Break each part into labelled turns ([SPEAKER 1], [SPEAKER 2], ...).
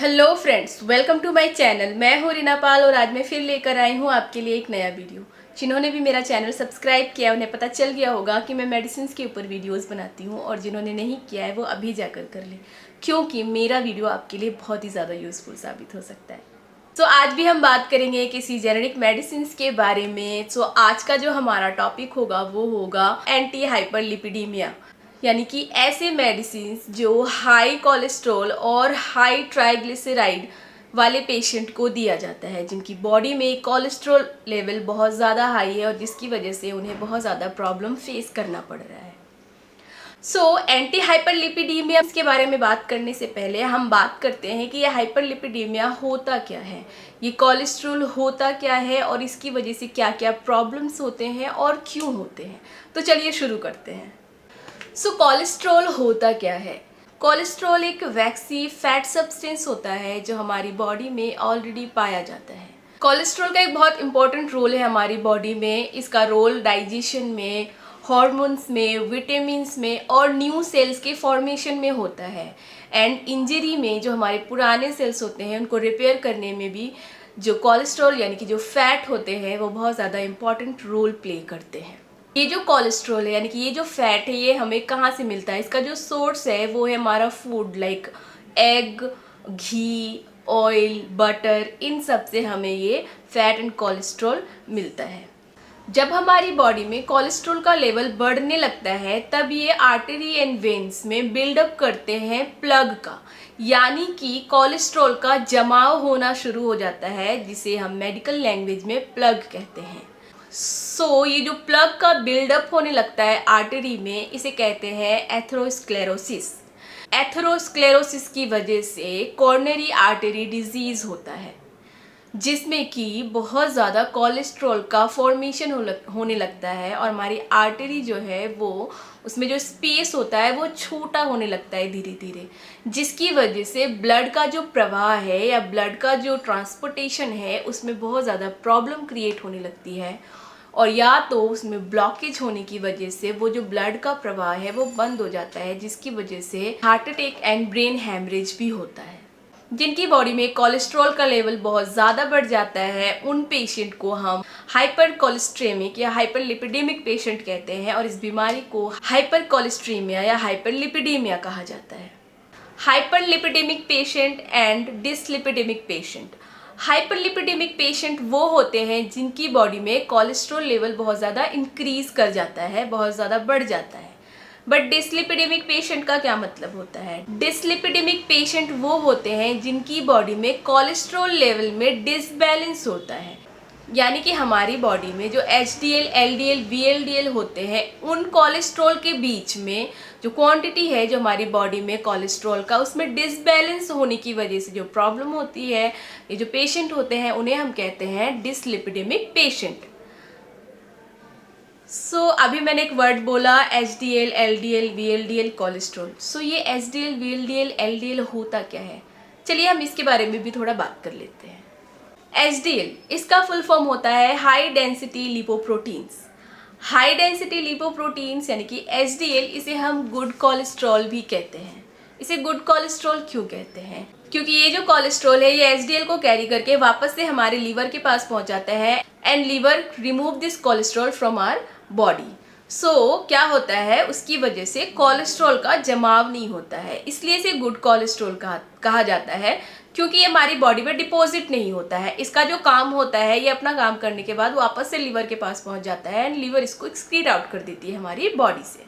[SPEAKER 1] Hello friends, welcome to my channel. मैं हूँ रीना पाल और आज मैं फिर लेकर आई हूँ आपके लिए एक नया वीडियो। जिन्होंने भी मेरा चैनल सब्सक्राइब किया उन्हें पता चल गया होगा कि मैं मेडिसिन के ऊपर वीडियोस बनाती हूँ, और जिन्होंने नहीं किया है वो अभी जाकर कर ले, क्योंकि मेरा वीडियो आपके लिए बहुत ही ज़्यादा यूज़फुल साबित हो सकता है। तो आज भी हम बात करेंगे किसी जेनेरिक मेडिसिन के बारे में। तो आज का जो हमारा टॉपिक होगा वो होगा एंटी हाइपरलिपिडीमिया, यानी कि ऐसे मेडिसिन जो हाई कोलेस्ट्रॉल और हाई ट्राइग्लिसराइड वाले पेशेंट को दिया जाता है, जिनकी बॉडी में कोलेस्ट्रॉल लेवल बहुत ज़्यादा हाई है और जिसकी वजह से उन्हें बहुत ज़्यादा प्रॉब्लम फेस करना पड़ रहा है। एंटी हाइपरलिपिडीमिया के बारे में बात करने से पहले हम बात करते हैं कि यह हाइपरलिपिडीमिया होता क्या है, ये कोलेस्ट्रॉल होता क्या है और इसकी वजह से क्या क्या प्रॉब्लम्स होते हैं और क्यों होते हैं। तो चलिए शुरू करते हैं। कोलेस्ट्रॉल होता क्या है? कोलेस्ट्रॉल एक वैक्सी फैट सब्सटेंस होता है जो हमारी बॉडी में ऑलरेडी पाया जाता है। कोलेस्ट्रॉल का एक बहुत इंपॉर्टेंट रोल है हमारी बॉडी में। इसका रोल डाइजेशन में, हॉर्मोन्स में, विटामिन्स में और न्यू सेल्स के फॉर्मेशन में होता है। एंड इंजरी में जो हमारे पुराने सेल्स होते हैं उनको रिपेयर करने में भी जो कोलेस्ट्रॉल यानी कि जो फैट होते हैं वो बहुत ज़्यादा इंपॉर्टेंट रोल प्ले करते हैं। ये जो कोलेस्ट्रॉल है यानी कि ये जो फैट है ये हमें कहाँ से मिलता है? इसका जो सोर्स है वो है हमारा फूड, लाइक एग, घी, ऑयल, बटर, इन सब से हमें ये फैट एंड कोलेस्ट्रॉल मिलता है। जब हमारी बॉडी में कोलेस्ट्रॉल का लेवल बढ़ने लगता है तब ये आर्टरी एंड वेन्स में बिल्डअप करते हैं प्लग का, यानी कि कोलेस्ट्रॉल का जमाव होना शुरू हो जाता है, जिसे हम मेडिकल लैंग्वेज में प्लग कहते हैं। ये जो प्लग का बिल्डअप होने लगता है आर्टरी में, इसे कहते हैं एथेरोस्क्लेरोसिस। एथेरोस्क्लेरोसिस की वजह से कॉर्नरी आर्टरी डिजीज होता है, जिसमें कि बहुत ज़्यादा कोलेस्ट्रॉल का फॉर्मेशन होने लगता है और हमारी आर्टरी जो है वो उसमें जो स्पेस होता है वो छोटा होने लगता है धीरे धीरे, जिसकी वजह से ब्लड का जो प्रवाह है या ब्लड का जो ट्रांसपोर्टेशन है उसमें बहुत ज़्यादा प्रॉब्लम क्रिएट होने लगती है, और या तो उसमें ब्लॉकेज होने की वजह से वो जो ब्लड का प्रवाह है वो बंद हो जाता है, जिसकी वजह से heart attack and brain haemorrhage भी होता है। जिनकी बॉडी में कोलेस्ट्रॉल का लेवल बहुत ज़्यादा बढ़ जाता है उन पेशेंट को हम हाइपर कोलेस्ट्रेमिक या हाइपरलिपिडेमिक पेशेंट कहते हैं, और इस बीमारी को हाइपर कोलेस्ट्रीमिया या हाइपरलिपिडीमिया कहा जाता है। Hyperlipidemic patient and dyslipidemic patient. Hyperlipidemic patient वो होते हैं जिनकी बॉडी में कोलेस्ट्रॉल लेवल बहुत ज़्यादा इंक्रीज कर जाता है, बहुत ज़्यादा बढ़ जाता है। बट डिसलिपिडेमिक पेशेंट का क्या मतलब होता है? डिसलिपिडेमिक पेशेंट वो होते हैं जिनकी बॉडी में कोलेस्ट्रॉल लेवल में डिसबैलेंस होता है, यानी कि हमारी बॉडी में जो HDL, LDL, VLDL होते हैं उन कोलेस्ट्रॉल के बीच में जो क्वांटिटी है जो हमारी बॉडी में कोलेस्ट्रॉल का, उसमें डिसबैलेंस होने की वजह से जो प्रॉब्लम होती है, ये जो पेशेंट होते हैं उन्हें हम कहते हैं डिसलिपिडेमिक पेशेंट। अभी मैंने एक वर्ड बोला HDL, LDL, VLDL, कोलेस्ट्रॉल। ये HDL, VLDL, LDL होता क्या है? चलिए हम इसके बारे में भी थोड़ा बात कर लेते हैं। HDL इसका फुल फॉर्म होता है high density lipoproteins. High density lipoproteins यानी कि HDL, इसे हम गुड कोलेस्ट्रॉल भी कहते हैं। इसे गुड कोलेस्ट्रॉल क्यों कहते हैं? क्योंकि ये जो कोलेस्ट्रॉल है ये HDL को कैरी करके वापस से हमारे लीवर के पास पहुंच जाता है and liver remove this cholesterol from our body. क्या होता है, उसकी वजह से कोलेस्ट्रॉल का जमाव नहीं होता है, इसलिए इसे गुड कोलेस्ट्रॉल कहा जाता है, क्योंकि ये हमारी बॉडी में डिपॉजिट नहीं होता है। इसका जो काम होता है ये अपना काम करने के बाद वापस से लीवर के पास पहुंच जाता है एंड लीवर इसको एक्सक्रीट आउट कर देती है हमारी बॉडी से।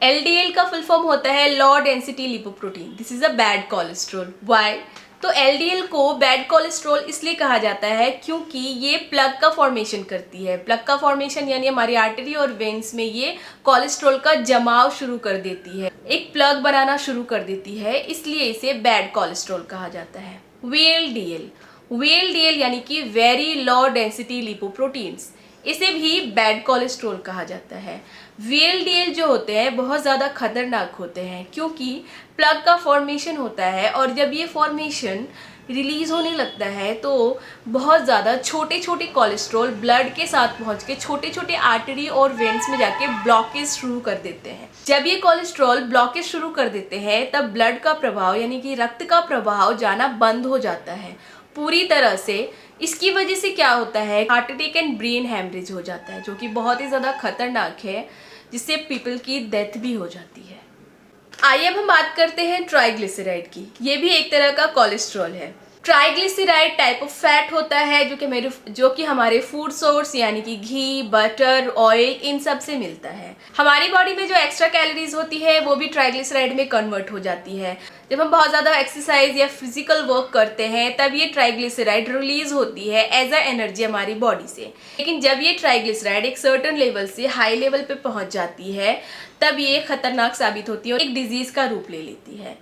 [SPEAKER 1] LDL का फुल फॉर्म होता है low density lipoprotein. This is a bad cholesterol. Why? तो LDL को बैड कोलेस्ट्रॉल इसलिए कहा जाता है क्योंकि ये प्लग का फॉर्मेशन करती है। प्लग का फॉर्मेशन यानी हमारी आर्टरी और वेन्स में ये कोलेस्ट्रॉल का जमाव शुरू कर देती है, एक प्लग बनाना शुरू कर देती है, इसलिए इसे बैड कोलेस्ट्रॉल कहा जाता है। VLDL यानी कि वेरी लो डेंसिटी लिपोप्रोटीन्स, इसे भी बैड कोलेस्ट्रॉल कहा जाता है। VLDL जो होते हैं बहुत ज़्यादा खतरनाक होते हैं क्योंकि प्लग का फॉर्मेशन होता है, और जब ये फॉर्मेशन रिलीज़ होने लगता है तो बहुत ज़्यादा छोटे छोटे कोलेस्ट्रॉल ब्लड के साथ पहुंच के छोटे छोटे आर्टरी और वेन्स में जाके ब्लॉकेज शुरू कर देते हैं। जब ये कोलेस्ट्रॉल ब्लॉकेज शुरू कर देते हैं तब ब्लड का प्रवाह यानी कि रक्त का प्रवाह जाना बंद हो जाता है पूरी तरह से। इसकी वजह से क्या होता है, heart attack and brain haemorrhage हो जाता है, जो कि बहुत ही ज़्यादा खतरनाक है, जिससे पीपल की डेथ भी हो जाती है। आइए अब हम बात करते हैं ट्राइग्लिसराइड की। ये भी एक तरह का कोलेस्ट्रॉल है। ट्राइग्लिसराइड टाइप ऑफ फैट होता है जो कि हमारे फूड सोर्स यानी कि घी, बटर, ऑयल इन सब से मिलता है। हमारी बॉडी में जो एक्स्ट्रा कैलोरीज होती है वो भी ट्राइग्लिसराइड में कन्वर्ट हो जाती है। जब हम बहुत ज़्यादा एक्सरसाइज या फिजिकल वर्क करते हैं तब ये ट्राइग्लिसराइड रिलीज होती है एज अ एनर्जी हमारी बॉडी से। लेकिन जब ये ट्राइग्लिसराइड एक सर्टेन लेवल से हाई लेवल पे पहुंच जाती है तब ये खतरनाक साबित होती है और एक डिजीज़ का रूप ले लेती है।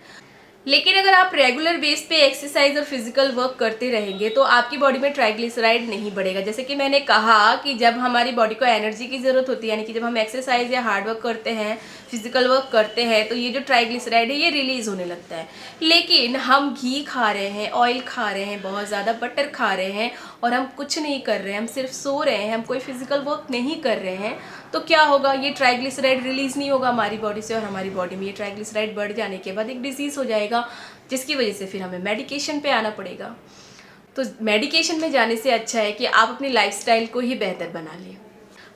[SPEAKER 1] लेकिन अगर आप रेगुलर बेस पे एक्सरसाइज और फिजिकल वर्क करते रहेंगे तो आपकी बॉडी में ट्राइग्लिसराइड नहीं बढ़ेगा। जैसे कि मैंने कहा कि जब हमारी बॉडी को एनर्जी की ज़रूरत होती है, यानी कि जब हम एक्सरसाइज या हार्ड वर्क करते हैं, फिजिकल वर्क करते हैं, तो ये जो ट्राइग्लिसराइड है ये रिलीज़ होने लगता है। लेकिन हम घी खा रहे हैं, ऑयल खा रहे हैं, बहुत ज़्यादा बटर खा रहे हैं और हम कुछ नहीं कर रहे हैं, हम सिर्फ सो रहे हैं, हम कोई फिजिकल वर्क नहीं कर रहे हैं, तो क्या होगा, ये ट्राइग्लिसराइड रिलीज़ नहीं होगा हमारी बॉडी से और हमारी बॉडी में ये ट्राइग्लिसराइड बढ़ जाने के बाद एक डिजीज़ हो जाएगा, जिसकी वजह से फिर हमें मेडिकेशन पे आना पड़ेगा। तो मेडिकेशन में जाने से अच्छा है कि आप अपनी लाइफस्टाइल को ही बेहतर बना लें।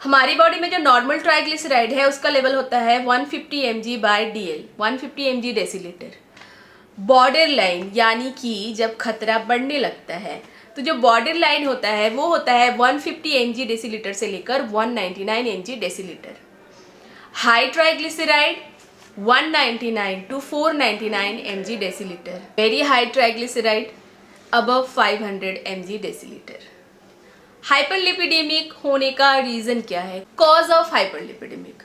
[SPEAKER 1] हमारी बॉडी में जो नॉर्मल ट्राइग्लिसराइड है उसका लेवल होता है 150 mg/dl, 150 mg decilitre. Border line यानी कि जब खतरा बढ़ने लगता है तो जो बॉर्डर लाइन होता है वो होता है 150 mg डेसीलीटर से लेकर 199 mg decilitre. High triglyceride 199 to 499 mg decilitre. Very high triglyceride above 500 mg decilitre. Hyperlipidemic होने का रीज़न क्या है? Cause of hyperlipidemic.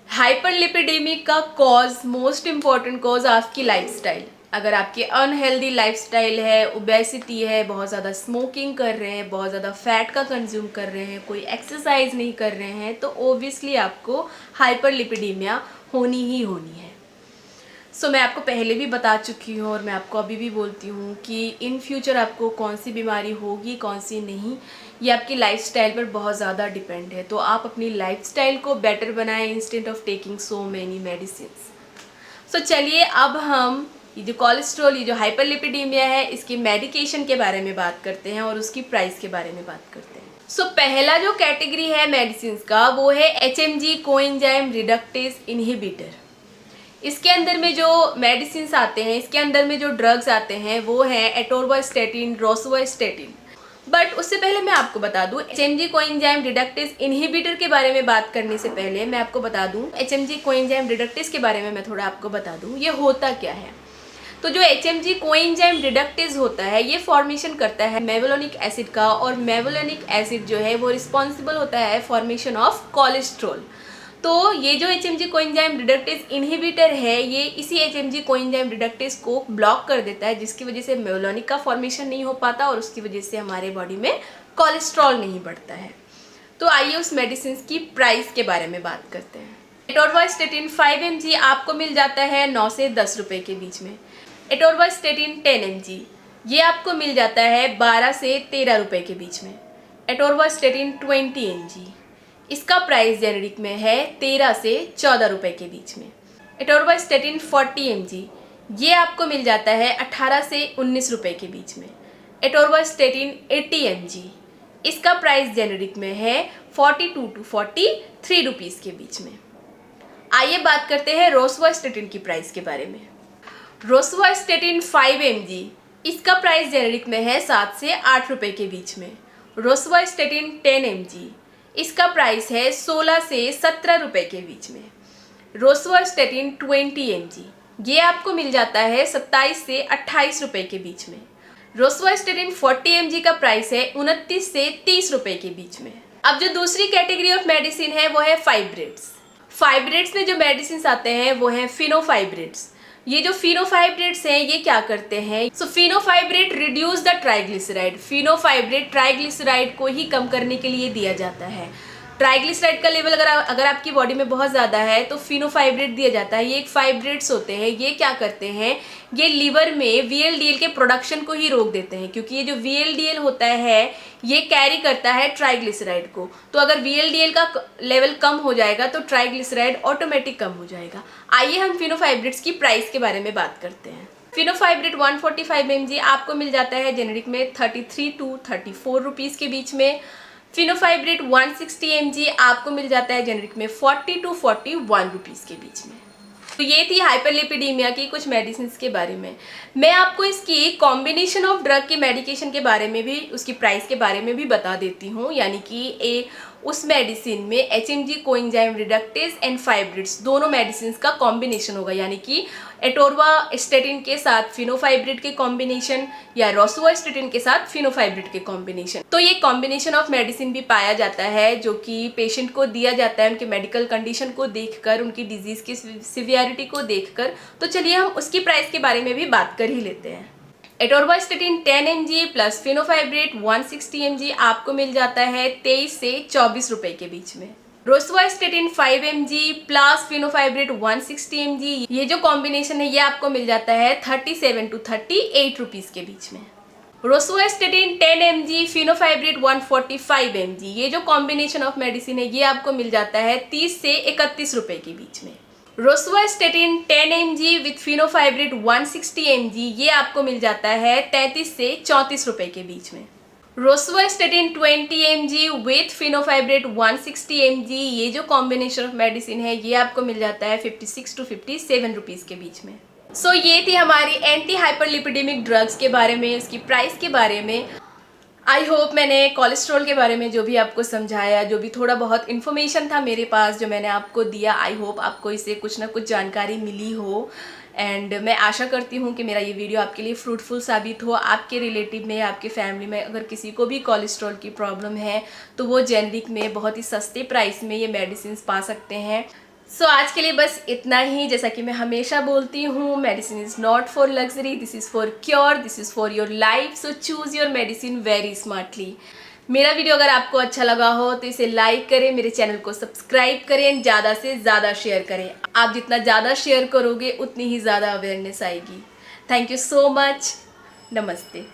[SPEAKER 1] हाइपरलिपिडेमिक का कॉज, मोस्ट इम्पॉर्टेंट कॉज आपकी लाइफस्टाइल। अगर आपकी अनहेल्दी लाइफस्टाइल है, ओबेसिटी है, बहुत ज़्यादा स्मोकिंग कर रहे हैं, बहुत ज़्यादा फैट का कंज्यूम कर रहे हैं, कोई एक्सरसाइज नहीं कर रहे हैं, तो ओब्वियसली आपको हाइपरलिपिडेमिया होनी ही होनी है। मैं आपको पहले भी बता चुकी हूँ और मैं आपको अभी भी बोलती हूँ कि इन फ्यूचर आपको कौन सी बीमारी होगी कौन सी नहीं, ये आपकी लाइफस्टाइल पर बहुत ज़्यादा डिपेंड है। तो आप अपनी लाइफस्टाइल को बेटर बनाएं instead of taking so many medicines. चलिए अब हम ये जो कोलेस्ट्रॉल, ये जो हाइपरलिपिडेमिया है, इसकी मेडिकेशन के बारे में बात करते हैं और उसकी प्राइस के बारे में बात करते हैं। पहला जो कैटेगरी है मेडिसिन का वो है HMG कोएंजाइम रिडक्टेज इनहिबिटर। इसके अंदर में जो मेडिसिन आते हैं, इसके अंदर में जो ड्रग्स आते हैं वो हैं एटोर्वास्टैटिन, रोसुवास्टैटिन। बट उससे पहले मैं आपको बता दूं, HMG कोएंजाइम रिडक्टेज इनहिबिटर के बारे में बात करने से पहले मैं आपको बता दूं, HMG कोएंजाइम रिडक्टेज के बारे में मैं थोड़ा आपको बता दूं ये होता क्या है। तो जो HMG कोएंजाइम रिडक्टेज होता है ये फॉर्मेशन करता है मेवलोनिक एसिड का, और मेवलोनिक एसिड जो है वो रिस्पॉन्सिबल होता है फॉर्मेशन ऑफ कोलेस्ट्रॉल। तो ये जो HMG कोएंजाइम रिडक्टेज इनहिबिटर है ये इसी HMG कोएंजाइम रिडक्टेज को ब्लॉक कर देता है, जिसकी वजह से मेवलोनिक का फॉर्मेशन नहीं हो पाता और उसकी वजह से हमारे बॉडी में कोलेस्ट्रॉल नहीं बढ़ता है। तो आइए उस मेडिसिन की प्राइस के बारे में बात करते हैं। एटोर्वास्टैटिन 5 mg आपको मिल जाता है 9 से 10 रुपये के बीच में। एटोर्वास्टैटिन 10 mg ये आपको मिल जाता है 12 से 13 रुपये के बीच में। एटोर्वास्टैटिन 20 mg इसका प्राइस जेनेरिक में है 13 से 14 रुपये के बीच में। एटोर्वास्टैटिन 40 mg ये आपको मिल जाता है 18 से 19 रुपये के बीच में। एटोर्वास्टैटिन 80 mg इसका प्राइस जेनेरिक में है 42 to 43 रुपीज़ के बीच में। आइए बात करते हैं रोसुवास्टैटिन की प्राइस के बारे में। रोसुवास्टैटिन 5 mg इसका प्राइस जेनेरिक में है 7 से 8 रुपये के बीच में। रोसुवास्टैटिन 10 mg इसका प्राइस है 16 से 17 रुपये के बीच में। रोसुवास्टैटिन 20 mg ये आपको मिल जाता है 27 से 28 रुपये के बीच में। रोसुवास्टैटिन 40 mg का प्राइस है 29 से 30 रुपये के बीच में। अब जो दूसरी कैटेगरी ऑफ मेडिसिन है वो है फाइब्रेट्स। फाइब्रेट्स में जो मेडिसिन आते हैं वो हैं फिनोफाइब्रेट्स। ये जो फिनोफाइब्रेट्स हैं ये क्या करते हैं? Fenofibrate reduce the triglyceride. Fenofibrate triglyceride को ही कम करने के लिए दिया जाता है। ट्राइग्लिसराइड का लेवल अगर आपकी बॉडी में बहुत ज़्यादा है तो फिनोफाइब्रेट दिया जाता है। ये एक फाइब्रेट्स होते हैं। ये क्या करते हैं, ये लीवर में VLDL के प्रोडक्शन को ही रोक देते हैं, क्योंकि ये जो VLDL होता है ये कैरी करता है ट्राइग्लिसराइड को। तो अगर VLDL का लेवल कम हो जाएगा तो ट्राइग्लिसराइड ऑटोमेटिक कम हो जाएगा। आइए हम फिनोफाइब्रेट्स की प्राइस के बारे में बात करते हैं। फिनोफाइब्रेट 145 mg आपको मिल जाता है जेनेरिक में 33 to 34 रुपीज़ के बीच में। फिनोफाइब्रेट 160 mg आपको मिल जाता है जेनेरिक में 40 to 41 रुपीज़ के बीच में। तो ये थी हाइपरलिपिडीमिया की कुछ मेडिसिन के बारे में। मैं आपको इसकी कॉम्बिनेशन ऑफ ड्रग के मेडिकेशन के बारे में भी, उसकी प्राइस के बारे में भी बता देती हूँ। यानी कि उस मेडिसिन में HMG coenzyme reductase and fibrates दोनों मेडिसिन का कॉम्बिनेशन होगा, यानी कि एटोरवास्टेटिन के साथ फिनोफाइब्रेट के कॉम्बिनेशन या रोसुवास्टेटिन के साथ फिनोफाइब्रेट के कॉम्बिनेशन। तो ये कॉम्बिनेशन ऑफ मेडिसिन भी पाया जाता है जो कि पेशेंट को दिया जाता है उनके मेडिकल कंडीशन को देखकर, उनकी डिजीज की सिवियरिटी को देखकर। तो चलिए हम उसकी प्राइस के बारे में भी बात कर ही लेते हैं। Atorvastatin 10 mg plus fenofibrate 160 mg आपको मिल जाता है 23 से 24 रुपए के बीच में। Rosuvastatin 5 mg plus fenofibrate 160 mg, ये जो कॉम्बिनेशन है ये आपको मिल जाता है 37 to 38 रुपीज़ के बीच में। रोसुवास्टेटिन 10 mg फिनोफाइब्रेट 145 mg, ये जो कॉम्बिनेशन ऑफ मेडिसिन है ये आपको मिल जाता है 30 से 31 रुपए के बीच में। Rosuvastatin 10 mg with fenofibrate 160 mg, ये आपको मिल जाता है 33 से 34 रुपए के बीच में। Rosuvastatin 20 mg with fenofibrate 160 mg, ये जो कॉम्बिनेशन ऑफ मेडिसिन है ये आपको मिल जाता है 56 to 57 रुपीज़ के बीच में। सो ये थी हमारी एंटी हाइपरलिपिडेमिक ड्रग्स के बारे में, उसकी प्राइस के बारे में। आई होप मैंने कोलेस्ट्रॉल के बारे में जो भी आपको समझाया, जो भी थोड़ा बहुत इन्फॉर्मेशन था मेरे पास जो मैंने आपको दिया, आई होप आपको इससे कुछ ना कुछ जानकारी मिली हो। एंड मैं आशा करती हूँ कि मेरा ये वीडियो आपके लिए फ्रूटफुल साबित हो। आपके रिलेटिव में, आपके फैमिली में अगर किसी को भी कोलेस्ट्रॉल की प्रॉब्लम है तो वो जेनेरिक में बहुत ही सस्ते प्राइस में ये मेडिसिन पा सकते हैं। सो आज के लिए बस इतना ही। जैसा कि मैं हमेशा बोलती हूँ, medicine is not for luxury, this is for cure, this is for your life. So choose your medicine very smartly. मेरा वीडियो अगर आपको अच्छा लगा हो तो इसे लाइक करें, मेरे चैनल को सब्सक्राइब करें, ज़्यादा से ज़्यादा शेयर करें। आप जितना ज़्यादा शेयर करोगे उतनी ही ज़्यादा अवेयरनेस आएगी। Thank you so much. नमस्ते।